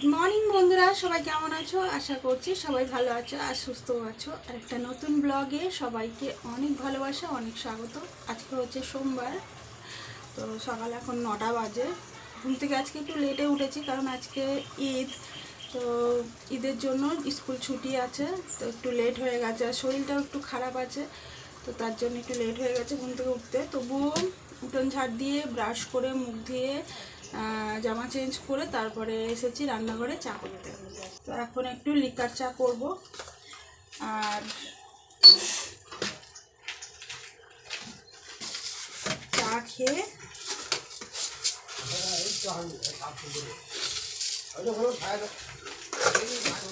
Good morning বন্ধুরা, সবাই কেমন আছো? আশা করছি সবাই ভালো আছো আর সুস্থ আছো। আর একটা নতুন ব্লগে সবাইকে অনেক ভালোবাসা, অনেক স্বাগত। আজকে হচ্ছে সোমবার, তো সকাল এখন 9টা বাজে। ঘুম থেকে আজকে একটু লেটে উঠেছি, কারণ আজকে ঈদ, তো ঈদের জন্য স্কুল ছুটি আছে, তো একটু লেট হয়ে গেছে। আর শরীরটাও একটু খারাপ আছে, তো তার জন্য একটু লেট হয়ে গেছে ঘুম থেকে উঠতে। তবুও উঠোন ঝাড় দিয়ে ব্রাশ করে মুখ ধুয়ে জামা চেঞ্জ করে তারপরে এসেছি রান্নাঘরে চা করতে। তো এখন একটু লিকার চা করব। আর চা খেয়ে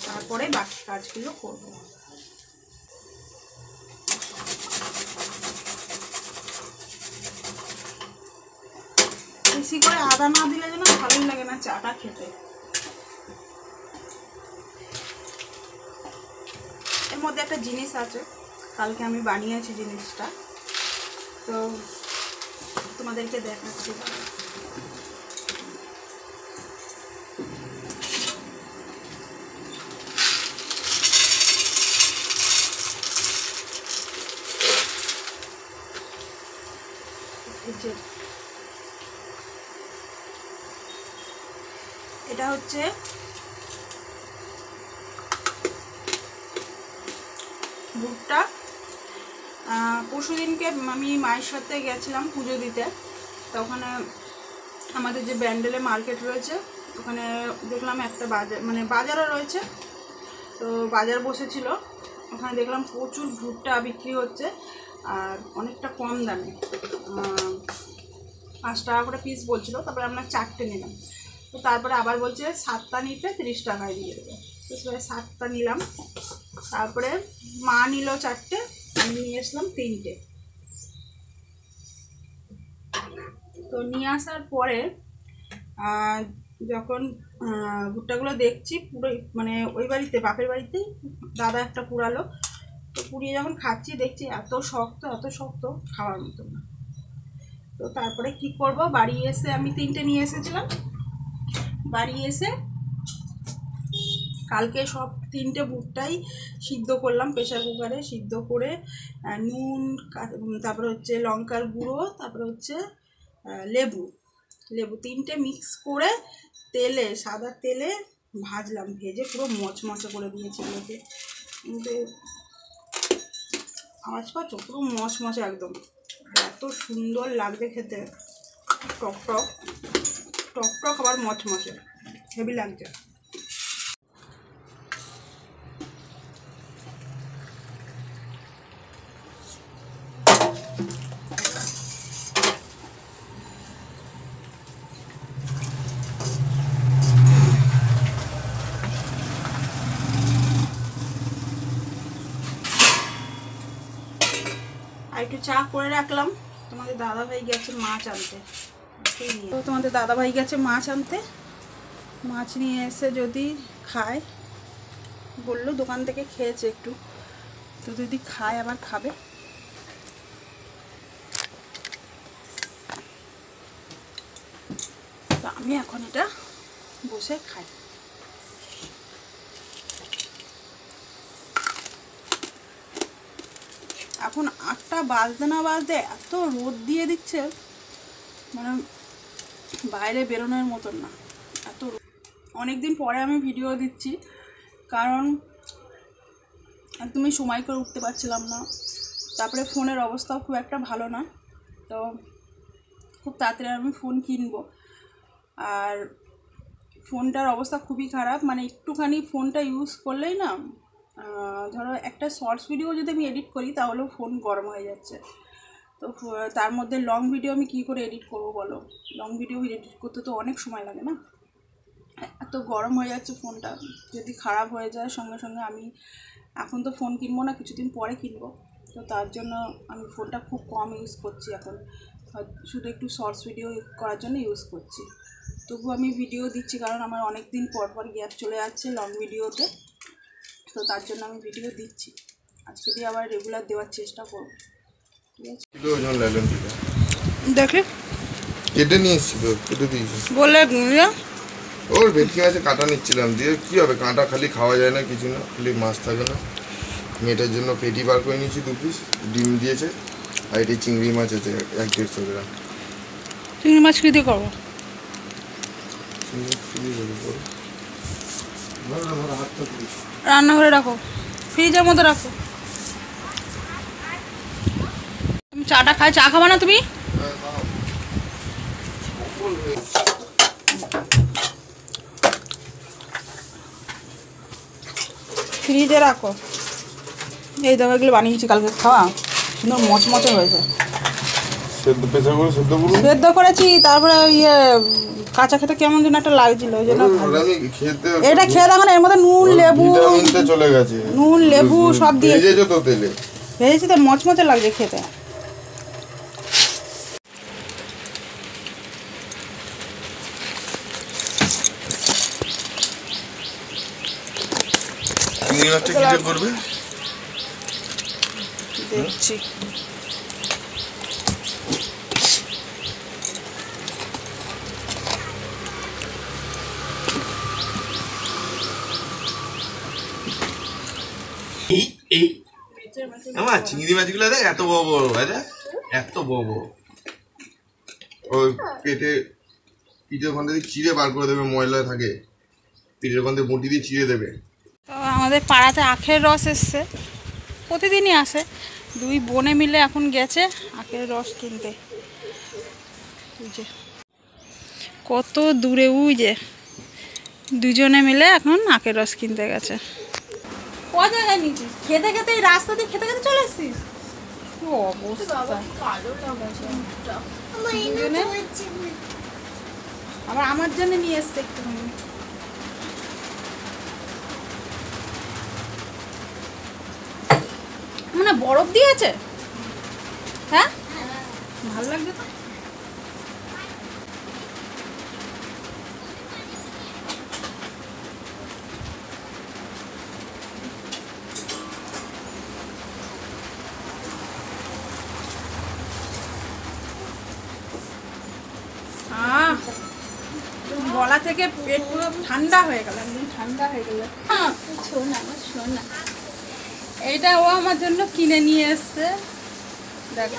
তারপরে বাকি কাজগুলো করব। বেশি করে আদা না দিলে যেন ভালোই লাগে না চাটা খেতে। এর মধ্যে একটা জিনিস আছে, কালকে আমি বানিয়েছি জিনিসটা, তো তোমাদেরকে দেখাচ্ছি। এটা হচ্ছে ভুট্টা। পরশুদিনকে আমি মায়ের সাথে গেছিলাম পুজো দিতে, তো ওখানে আমাদের যে ব্যান্ডেলে মার্কেট রয়েছে ওখানে দেখলাম একটা বাজার, মানে বাজারও রয়েছে, তো বাজার বসেছিল। ওখানে দেখলাম প্রচুর ভুট্টা বিক্রি হচ্ছে আর অনেকটা কম দামে, 5 টাকা করে পিস বলছিল। তারপরে আমরা 4টে নিলাম, তো তারপরে আবার বলছে 7টা নিতে 30 টাকায় দিয়ে দেবে। তো সেটা 7টা নিলাম। তারপরে মা নিল 4টে, আমি নিয়ে আসলাম 3টে। তো নিয়ে আসার পরে যখন ভুট্টাগুলো দেখছি, পুরো মানে ওই বাড়িতে, বাপের বাড়িতেই দাদা একটা পুরালো, তো পুড়িয়ে যখন খাচ্ছি দেখছি এত শক্ত, এত শক্ত, খাওয়ার মতো না। তো তারপরে কি করব, বাড়ি এসে আমি 3টে নিয়ে এসেছিলাম। বাড়ি এসে কালকে সব 3টে ভুট্টাই সিদ্ধ করলাম প্রেশার কুকারে, সিদ্ধ করে নুন, তারপরে হচ্ছে লঙ্কার গুঁড়ো, তারপরে হচ্ছে লেবু 3টে মিক্স করে তেলে, সাদা তেলে ভাজলাম। ভেজে পুরো মচমচে করে দিয়েছি এগুলোকে। কিন্তু আওয়াজ পাচ্ছ? পুরো মচমচে একদম, এত সুন্দর লাগবে খেতে, টক টক টক টক, আবার মচমচে, হেভি লাগছে। আর একটু চা করে রাখলাম। তোমাদের দাদাভাই গেছে মাছ আনতে, তো তোমাদের দাদাভাই গেছে মাছ আনতে। মাছ নিয়ে এসে যদি খায়, বললো দোকান থেকে খেয়েছে একটু, তো যদি খায় আবার খাবে। তো আমি এখন এটা বসে খাই। এখন 8টা বাজতে না বাজতে এত রোদ দিয়ে দিচ্ছে, মানে বাইরে বেরোনোর মতন না, এত। অনেকদিন পরে আমি ভিডিও দিচ্ছি, কারণ একদমই সময় করে উঠতে পারছিলাম না। তারপরে ফোনের অবস্থাও খুব একটা ভালো না, তো খুব তাড়াতাড়ি আমি ফোন কিনবো। আর ফোনটার অবস্থা খুবই খারাপ, মানে একটুখানি ফোনটা ইউজ করলেই না, ধরো একটা শর্টস ভিডিও যদি আমি এডিট করি তাহলেও ফোন গরম হয়ে যাচ্ছে। তো তার মধ্যে লং ভিডিও আমি কী করে এডিট করবো বলো? লং ভিডিও এডিট করতে তো অনেক সময় লাগে না, এত গরম হয়ে যাচ্ছে ফোনটা। যদি খারাপ হয়ে যায় সঙ্গে সঙ্গে, আমি এখন তো ফোন কিনবো না, কিছুদিন পরে কিনবো। তো তার জন্য আমি ফোনটা খুব কম ইউজ করছি এখন, শুধু একটু শর্টস ভিডিও করার জন্য ইউজ করছি। তবু আমি ভিডিও দিচ্ছি, কারণ আমার অনেক দিন পর পর গ্যাপ চলে যাচ্ছে লং ভিডিওতে, তো তার জন্য আমি ভিডিও দিচ্ছি। আজকে দিয়ে আবার রেগুলার দেওয়ার চেষ্টা করব, ঠিক আছে? দেখে কেটে নিয়ে এসেছিল, কেটে দিয়েছি বলে ওর ভেটকি মাছে কাঁটা নিচ্ছিলাম, দিয়ে কী হবে, কাঁটা খালি খাওয়া যায় না, কিছু না, খালি মাছ থাকে না। মেয়েটার জন্য পেটি বার করে নিয়েছি 2 পিস, ডিম দিয়েছে, আর এটি চিংড়ি মাছ আছে 1-150 গ্রাম। চিংড়ি মাছ কী দিয়ে করবো? রান্নাঘরে রাখো, ফ্রিজের মধ্যে রাখো। তুমি চাটা খাই, চা খাবা না তুমি? ফ্রিজে রাখো। এই দেখো এগুলো বানিয়েছি কালকে, খাওয়া সুন্দর মচমচে হয়েছে। সেদ্ধ করেছি, তারপরে ইয়ে কাঁচা খেতে কেমন যেন একটা লাগছিল, ওই জন্য এটা খেয়ে দেখো না, এর মধ্যে নুন লেবু চলে গেছে, নুন লেবু সব দিয়ে ভেজেছো তো তেলে, ভেজেছি তো মচমচে লাগছে খেতে। চিংড়ি মাছটা কি দিয়ে করবে দেখছি। আমার চিংড়ি মাছগুলো দেখ এত বড় বড়, এত বড় বড়। ওই পিঠের ওখান থেকে চিড়ে বার করে দেবে, ময়লা থাকে, পিঠের ওখান থেকে বটি দিয়ে চিড়ে দেবে। তো আমাদের পাড়াতে আখের রস এসছে, প্রতিদিনই আসে। 2 বোনে মিলে এখন গেছে আখের রস কিনতে। যে কত দূরে, উই যে দুজনে মিলে এখন আখের রস কিনতে গেছে। ক জায়গায় নিচ্ছিস? খেতে খেতে এই রাস্তা দিয়ে খেতে খেতে চলে এসছিস? অবস্থা। আবার আমার জন্য নিয়ে এসছে একটুখানি। মানে বরফ দিয়েছে, হ্যাঁ ভালো লাগছে তো। গলা থেকে পেট পুরো ঠান্ডা হয়ে গেল, একদম ঠান্ডা হয়ে গেল। শোনা এইটা ও আমার জন্য কিনে নিয়ে এসছে, দেখ।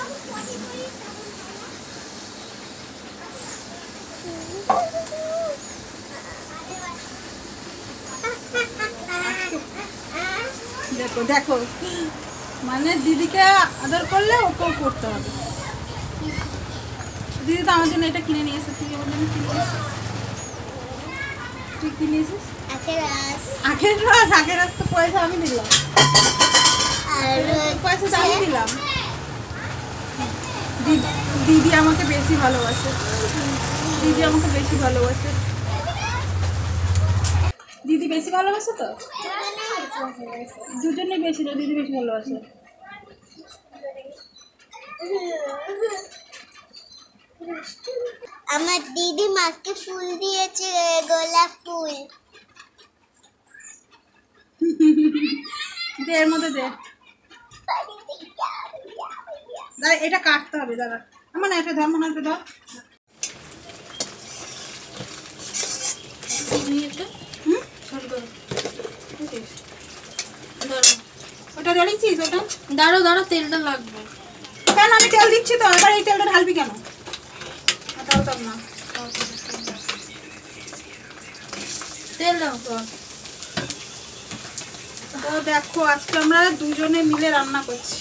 দেখো দেখো, মানে দিদিকে আদর করলে ওকেও করতে হবে। দিদি তো আমার জন্য এটা কিনে নিয়ে এসেছে। তুই আমার জন্য কিনে এসেছিস? তুই কিনে এসেছিস আখের রস? আখের রস তো পয়সা আমি দিলাম, পয়সা তো আমি দিলাম। দিদি আমাকে বেশি ভালোবাসে, দিদি আমাকে বেশি ভালোবাসে, দিদি বেশি ভালোবাসে তো, দুজনেই বেশি, দিদি বেশি ভালোবাসে। আমার দিদি মাকে ফুল দিয়েছে, গোলাপ ফুল। এর মধ্যে দে, দাঁড়া এটা কাটতে হবে, দাঁড়া আমার না, এটা ধর, মনে হয় ধর। ওটা জ্বালিয়েছিস? ওটা দাঁড়াও দাঁড়াও, তেলটা লাগবে। কেন? আমি তেল দিচ্ছি তো, এবার এই তেলটা ঢালবি কেন? ঢালতাম না, তেল দাও। তো দেখো আজকে আমরা দুজনে মিলে রান্না করছি।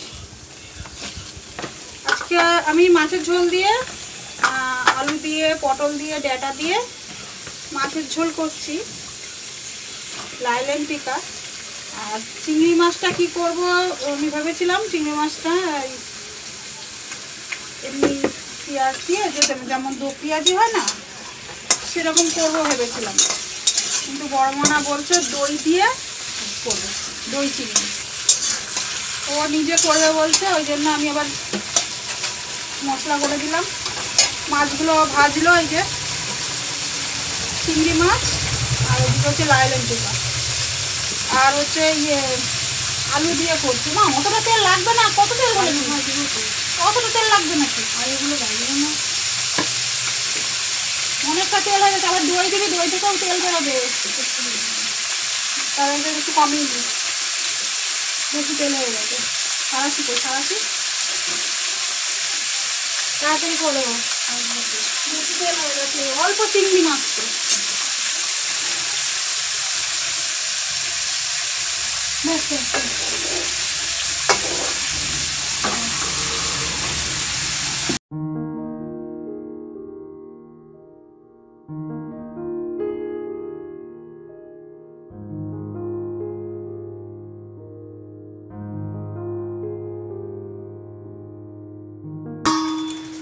আজকে আমি মাছের ঝোল দিয়ে, আলু দিয়ে, পটল দিয়ে, ডাঁটা দিয়ে মাছের ঝোল করছি, লাইলেন টিকা। আর চিংড়ি মাছটা কি করব আমি ভেবেছিলাম, চিংড়ি মাছটা এমনি পেঁয়াজ দিয়ে, যেমন দো পেঁয়াজি হয় না, সেরকম করবো ভেবেছিলাম। কিন্তু বড় মনা বলছে দই দিয়ে করবে, দই চিংড়ি ও নিজে করবে বলছে, ওই জন্য আমি আবার মশলা করে দিলাম। মাছগুলো ভাজলো, এই যে চিংড়ি মাছ, আর ওদিকে হচ্ছে লাইলেন টিকা, আর হচ্ছে ইয়ে আলু দিয়ে করছি। না অতটা তেল লাগবে না, কত তেল বলে অতটা তেল লাগবে নাকি? আর এগুলো ভাজবে না, অনেকটা তেল হয়ে গেছে, আবার দই দিবি, দই থেকেও তেল বেরোবে। তার আগে একটু কমিয়ে দিই, বেশি তেল হয়ে গেছে। সারাশি কই, সারাশি তাড়াতাড়ি করো, বেশি তেল হয়ে গেছে। অল্প চিংড়ি মাত্র। ব্যাস ব্যাস ব্যাস।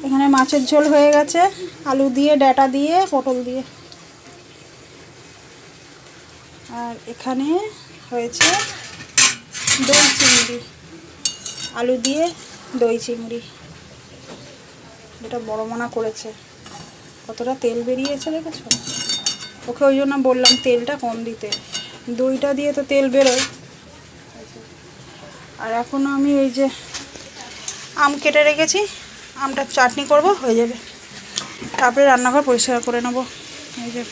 এখানে মাছের ঝোল হয়ে গেছে, আলু দিয়ে, ডাঁটা দিয়ে, পটল দিয়ে। আর এখানে হয়েছে দই চিংড়ি, আলু দিয়ে দই চিংড়ি, যেটা বড় মানা করেছে। কতটা তেল বেরিয়েছে দেখেছো? ওকে ওই জন্য বললাম তেলটা কম দিতে, দইটা দিয়ে তো তেল বেরোয়। আর এখনও আমি এই যে আম কেটে রেখেছি, আমটার চাটনি করব, হয়ে যাবে। তারপরে রান্নাঘর পরিষ্কার করে নেবো। এই যে